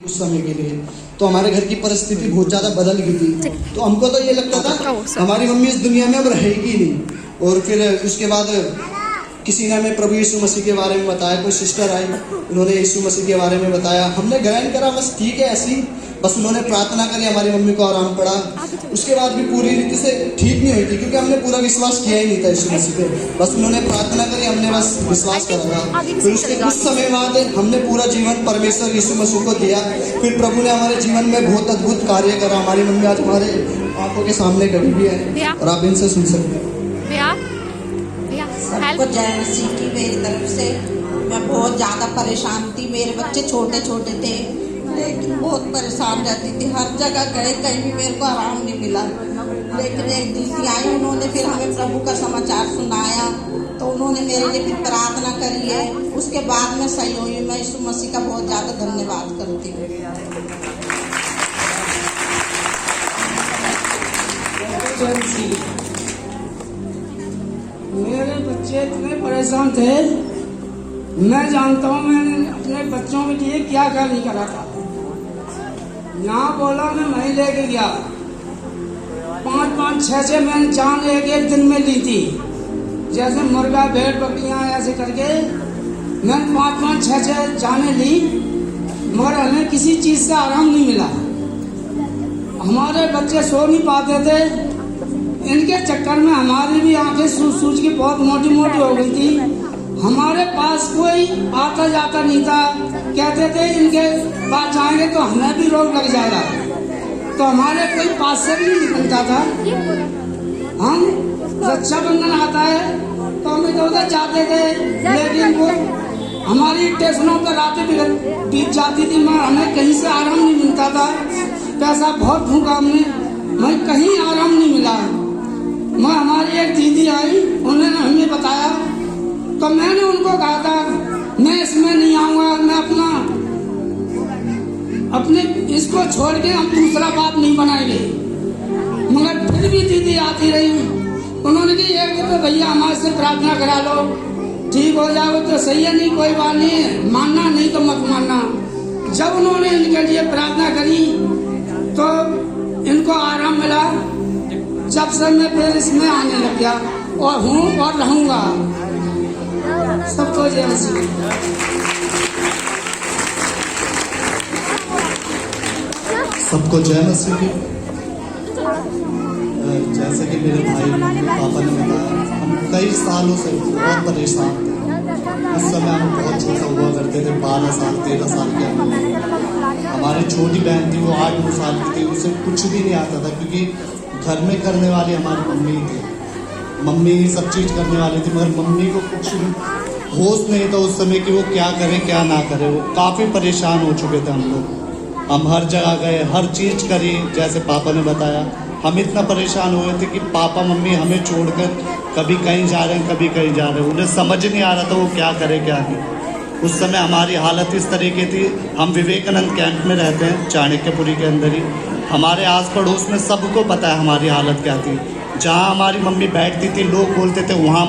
कुछ समय के लिए। तो हमारे घर की परिस्थिति बहुत ज़्यादा बदल गई थी। तो हमको तो ये लगता था हमारी मम्मी इस दुनिया में अब रहेगी नहीं। और फिर उसके बाद किसी ने हमें प्रभु यीशु मसीह के बारे में बताया, कोई सिस्टर आई, उन्होंने यीशु मसीह के बारे में बताया, हमने ग्रहण करा, बस ठीक है ऐसी, बस उन्होंने प्रार्थना करी, हमारी मम्मी को आराम पड़ा। उसके बाद भी पूरी रीति से ठीक नहीं हुई थी क्योंकि हमने पूरा विश्वास किया ही नहीं था यीशु मसीह पे। बस उन्होंने प्रार्थना करी, हमने बस विश्वास करा था। फिर उसके कुछ समय बाद हमने पूरा जीवन परमेश्वर यीशु मसीह को दिया। फिर प्रभु ने हमारे जीवन में बहुत अद्भुत कार्य करा। हमारी मम्मी आज हमारे आंखों के सामने खड़ी भी है और आप इनसे सुन सकते हैं। सबको जय मसीह की मेरी तरफ से। मैं बहुत ज़्यादा परेशान थी, मेरे बच्चे छोटे छोटे थे लेकिन बहुत परेशान रहती थी। हर जगह गए, कहीं भी मेरे को आराम नहीं मिला। लेकिन एक दीदी आई, उन्होंने फिर हमें प्रभु का समाचार सुनाया, तो उन्होंने मेरे लिए फिर प्रार्थना करी है। उसके बाद में सही हुई। मैं यीशु मसीह का बहुत ज़्यादा धन्यवाद करती हूँ। मेरे बच्चे इतने परेशान थे, मैं जानता हूँ मैंने अपने बच्चों के लिए क्या क्या नहीं करा था। यहाँ बोला मैं लेके गया, 5-5, 6-6 मैंने जान एक दिन में ली थी। जैसे मुर्गा, भेड़, बकरियाँ ऐसे करके मैंने 5-5, 6-6 जाने ली, मगर हमें किसी चीज़ से आराम नहीं मिला। हमारे बच्चे सो नहीं पाते थे। इनके चक्कर में हमारी भी आंखें सूज की बहुत मोटी मोटी हो गई थी। हमारे पास कोई आता जाता नहीं था। कहते थे इनके पास जाएंगे तो हमें भी रोग लग जाएगा, तो हमारे कोई पास से भी नहीं निकलता था। हम रक्षाबंधन आता है तो हम इधर उधर जाते थे, लेकिन वो हमारी स्टेशनों पर रातें बीत जाती थी, मगर हमें कहीं से आराम नहीं मिलता था। पैसा बहुत भूखा हमने, मैं कहीं आराम नहीं मिला। मैं हमारी एक दीदी आई, उन्होंने हमें बताया, तो मैंने उनको कहा था मैं इसमें नहीं आऊँगा, मैं अपने इसको छोड़ के हम दूसरा बात नहीं बनाएंगे। मगर फिर भी दीदी आती रही। उन्होंने कहा एक तो भैया हमारे से प्रार्थना करा लो, ठीक हो जाओ तो सही है, नहीं कोई बात नहीं है, मानना नहीं तो मत मानना। जब उन्होंने इनके लिए प्रार्थना करी तो इनको आराम मिला। जब से मैं फिर इसमें आने लग गया और हूँ और रहूँगा। सबको जय मसीह। सबको जय मसीह की। जैसे कि मेरे भाई पापा ने बताया, हम कई सालों से बहुत परेशान थे। उस समय हम बहुत छोटा हुआ करते थे, 12 साल 13 साल के अंदर। हमारी छोटी बहन थी, वो 8-9 साल की थी, उसे कुछ भी नहीं आता था क्योंकि घर में करने वाली हमारी मम्मी थी। मम्मी ही सब चीज़ करने वाली थी, मगर मम्मी को कुछ होश नहीं था उस समय कि वो क्या करें क्या ना करें। वो काफ़ी परेशान हो चुके थे हम लोग। हम हर जगह गए, हर चीज़ करी, जैसे पापा ने बताया। हम इतना परेशान हुए थे कि पापा मम्मी हमें छोड़कर कभी कहीं जा रहे हैं, कभी कहीं जा रहे हैं। उन्हें समझ नहीं आ रहा था वो क्या करें क्या नहीं। उस समय हमारी हालत इस तरीके थी। हम विवेकानंद कैंप में रहते हैं, चाणक्यपुरी के अंदर ही। हमारे आस पड़ोस में सबको पता है हमारी हालत क्या थी। जहाँ हमारी मम्मी बैठती थी लोग बोलते थे वहाँ